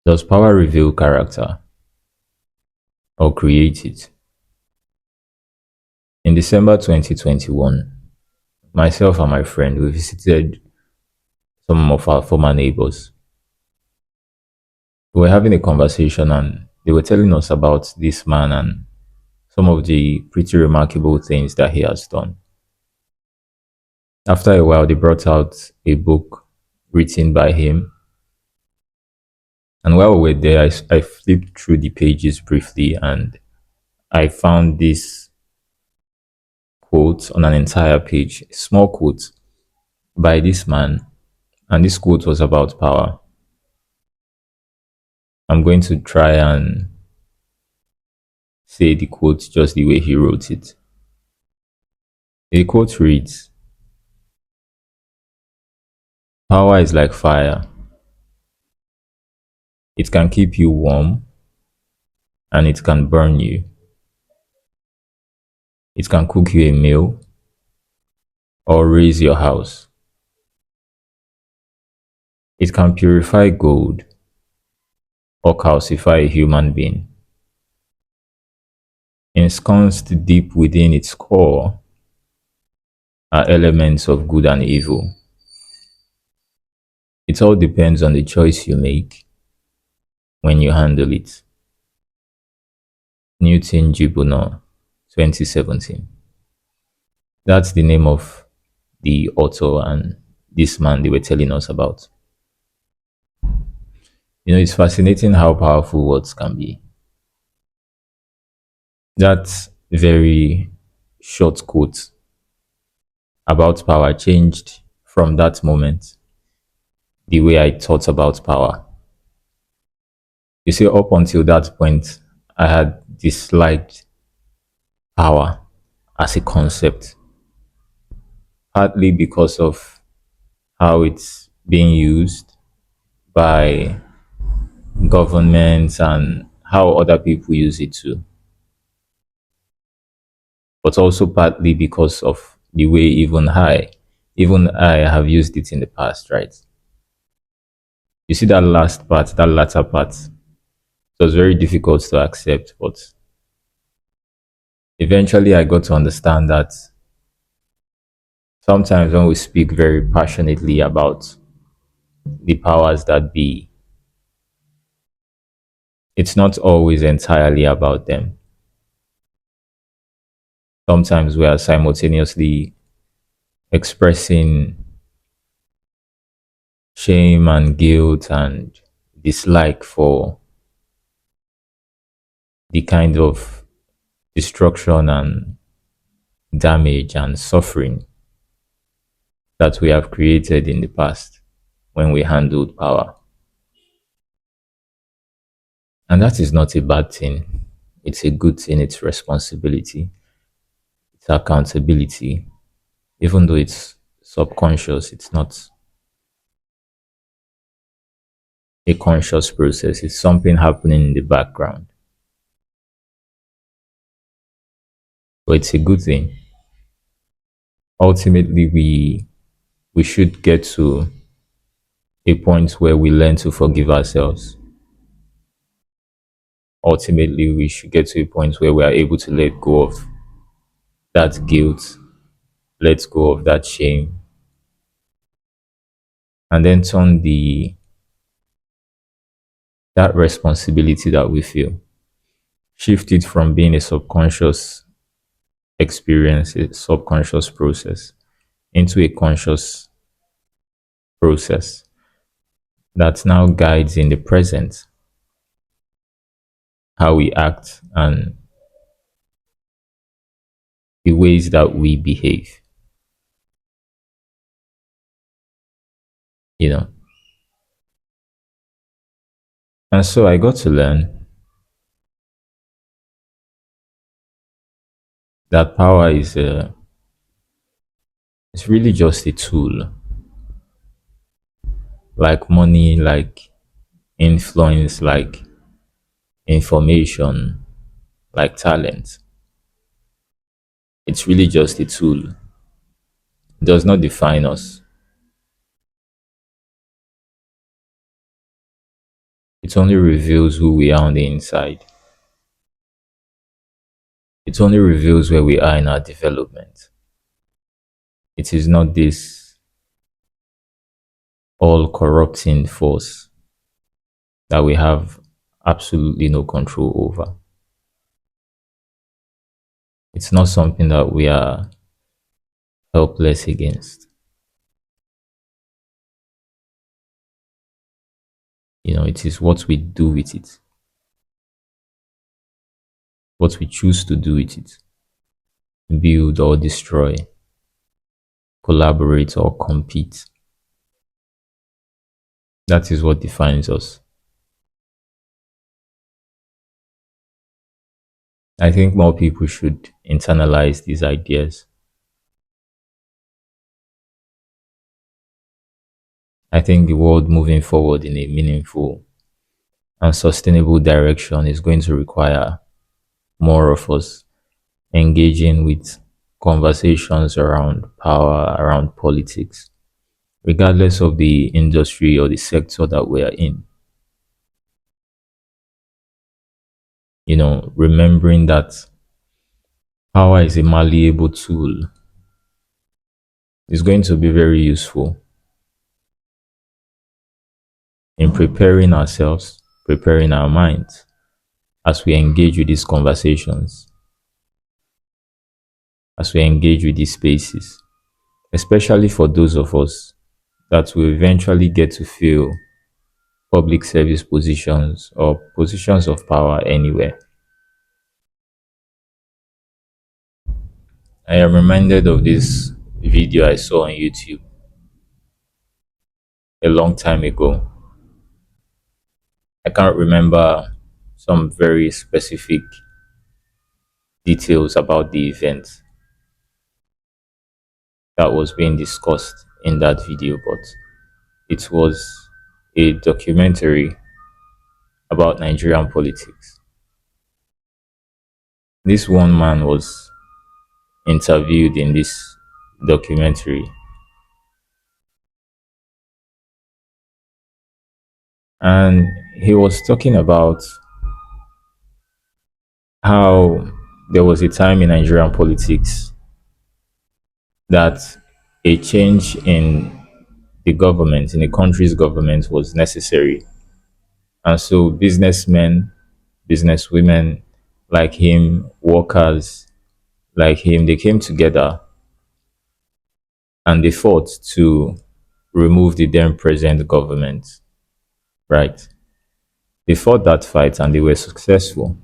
Does power reveal character or create it? In December 2021, myself and my friend we visited some of our former neighbors. We were having a conversation and they were telling us about this man and some of the pretty remarkable things that he has done. After a while, they brought out a book written by him. And while we were there, I flipped through the pages briefly and I found this quote on an entire page, a small quote by this man. And this quote was about power. I'm going to try and say the quote just the way he wrote it. The quote reads, "Power is like fire. It can keep you warm and it can burn you. It can cook you a meal or raise your house. It can purify gold or calcify a human being. Ensconced deep within its core are elements of good and evil. It all depends on the choice you make when you handle it." Newton Jibuno, 2017. That's the name of the author and this man they were telling us about. It's fascinating how powerful words can be. That very short quote about power changed from that moment the way I thought about power. You see, up until that point, I had disliked power as a concept, partly because of how it's being used by governments and how other people use it too, but also partly because of the way even I have used it in the past, right? You see that last part, that latter part, it was very difficult to accept, but eventually I got to understand that sometimes when we speak very passionately about the powers that be, it's not always entirely about them. Sometimes we are simultaneously expressing shame and guilt and dislike for the kind of destruction and damage and suffering that we have created in the past when we handled power. And that is not a bad thing. It's a good thing, it's responsibility, it's accountability. Even though it's subconscious, it's not a conscious process, it's something happening in the background. But it's a good thing. Ultimately, we should get to a point where we learn to forgive ourselves. Ultimately, we should get to a point where we are able to let go of that guilt, let go of that shame, and then turn the that responsibility that we feel, shift it from being a subconscious experience, a subconscious process, into a conscious process that now guides in the present how we act and the ways that we behave, you know. And so I got to learn that power is it's really just a tool, like money, like influence, like information, like talent. It's really just a tool. It does not define us. It only reveals who we are on the inside. It only reveals where we are in our development. It is not this all corrupting force that we have absolutely no control over. It's not something that we are helpless against. It is what we do with it, what we choose to do with it, build or destroy, collaborate or compete. That is what defines us. I think more people should internalize these ideas. I think the world moving forward in a meaningful and sustainable direction is going to require more of us engaging with conversations around power, around politics, regardless of the industry or the sector that we are in. Remembering that power is a malleable tool is going to be very useful in preparing ourselves, preparing our minds as we engage with these conversations, as we engage with these spaces, especially for those of us that will eventually get to fill public service positions or positions of power anywhere. I am reminded of this video I saw on YouTube a long time ago. I can't remember some very specific details about the event that was being discussed in that video, but it was a documentary about Nigerian politics. This one man was interviewed in this documentary, and he was talking about how there was a time in Nigerian politics that a change in the government, in the country's government, was necessary. And so businessmen, businesswomen like him, workers like him, they came together and they fought to remove the then present government, right? They fought that fight and they were successful.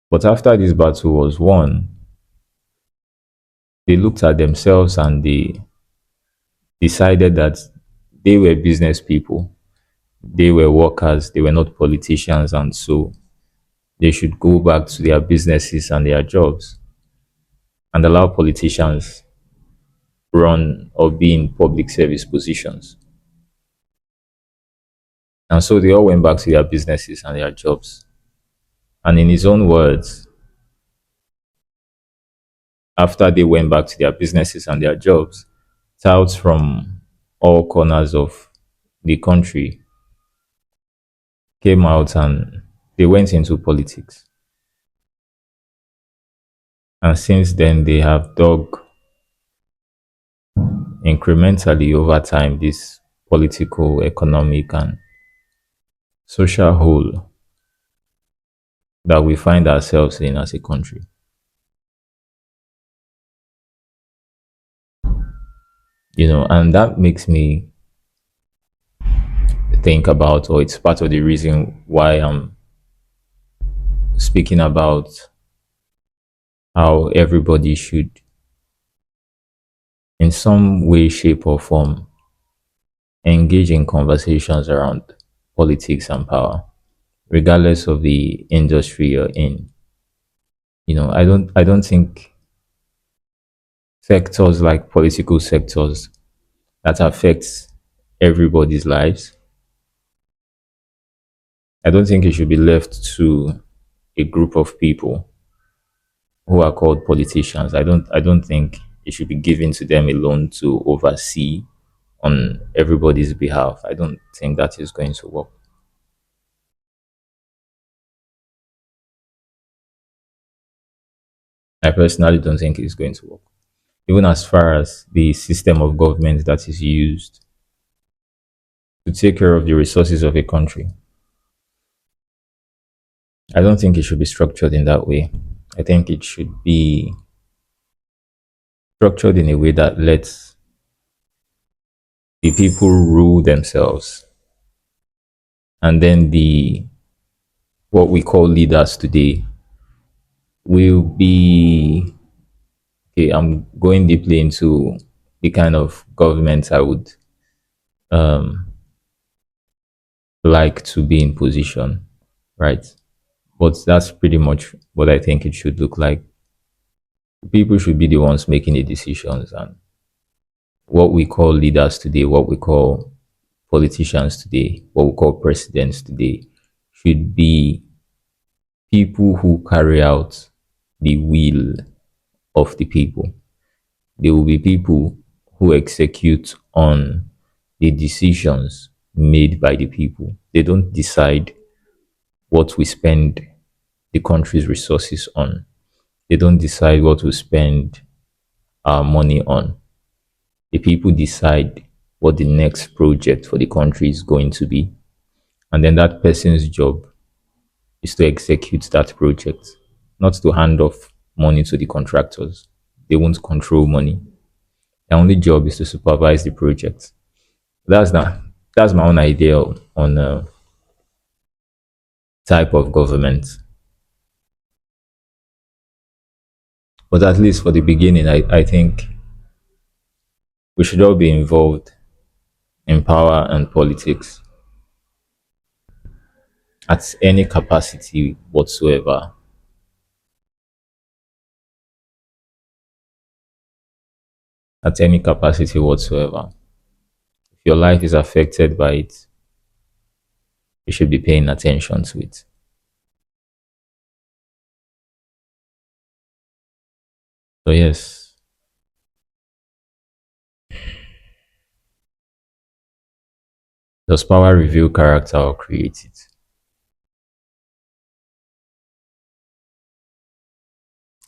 But after this battle was won, they looked at themselves and they decided that they were business people, they were workers, they were not politicians, and so they should go back to their businesses and their jobs and allow politicians run or be in public service positions. And so they all went back to their businesses and their jobs. And in his own words, after they went back to their businesses and their jobs, touts from all corners of the country came out and they went into politics. And since then, they have dug incrementally over time this political, economic, and social hole that we find ourselves in as a country. And that makes me think about, or it's part of the reason why I'm speaking about how everybody should, in some way, shape, or form, engage in conversations around politics and power, regardless of the industry you're in. I don't think sectors like political sectors that affects everybody's lives, I don't think it should be left to a group of people who are called politicians. I don't think it should be given to them alone to oversee on everybody's behalf. I don't think that is going to work. I personally don't think it's going to work. Even as far as the system of government that is used to take care of the resources of a country, I don't think it should be structured in that way. I think it should be structured in a way that lets the people rule themselves, and then the what we call leaders today will be, okay, I'm going deeply into the kind of government I would um, like to be in position, right? But that's pretty much what I think it should look like. People should be the ones making the decisions, and what we call leaders today, what we call politicians today, what we call presidents today, should be people who carry out the will of the people. They will be people who execute on the decisions made by the people. They don't decide what we spend the country's resources on. They don't decide what we spend our money on. The people decide what the next project for the country is going to be. And then that person's job is to execute that project, not to hand off money to the contractors. They won't control money. Their only job is to supervise the project. That's not that's my own idea on a type of government. But at least for the beginning, I think we should all be involved in power and politics at any capacity whatsoever. At any capacity whatsoever. If your life is affected by it, you should be paying attention to it. So yes, does power reveal character or create it?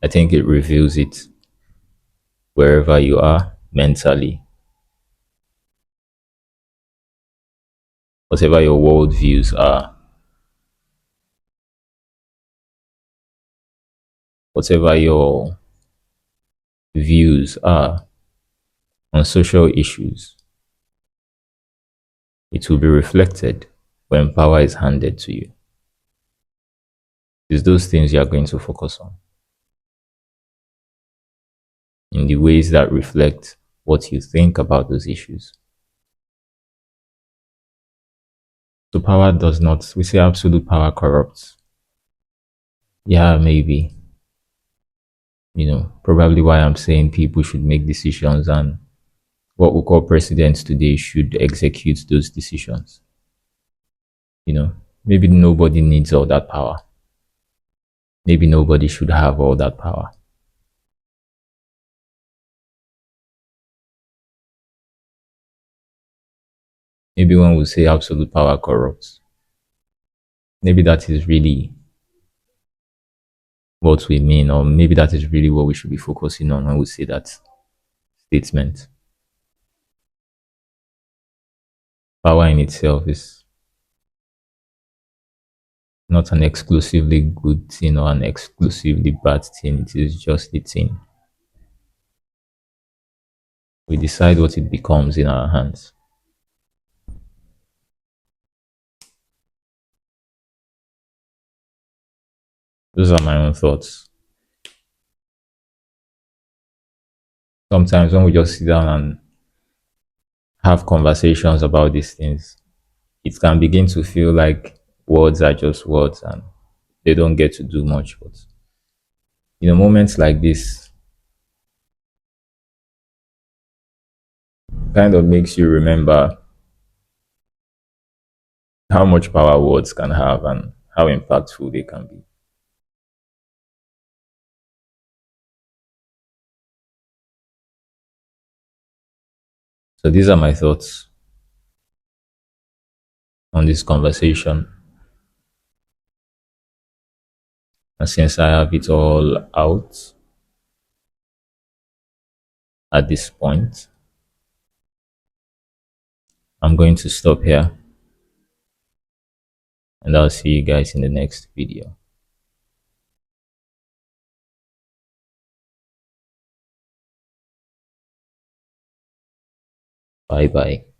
I think it reveals it wherever you are mentally, whatever your worldviews are, whatever your views are on social issues, it will be reflected when power is handed to you. It's those things you are going to focus on in the ways that reflect what you think about those issues. So power does not, we say absolute power corrupts. Yeah, maybe. Probably why I'm saying people should make decisions, and what we call presidents today should execute those decisions. You know, maybe nobody needs all that power. Maybe nobody should have all that power. Maybe when we say absolute power corrupts, maybe that is really what we mean, or maybe that is really what we should be focusing on when we say that statement. Power in itself is not an exclusively good thing or an exclusively bad thing, it is just a thing. We decide what it becomes in our hands. Those are my own thoughts. Sometimes when we just sit down and have conversations about these things, it can begin to feel like words are just words and they don't get to do much. But moments like this kind of makes you remember how much power words can have and how impactful they can be. So these are my thoughts on this conversation. And since I have it all out at this point, I'm going to stop here and I'll see you guys in the next video. Bye bye.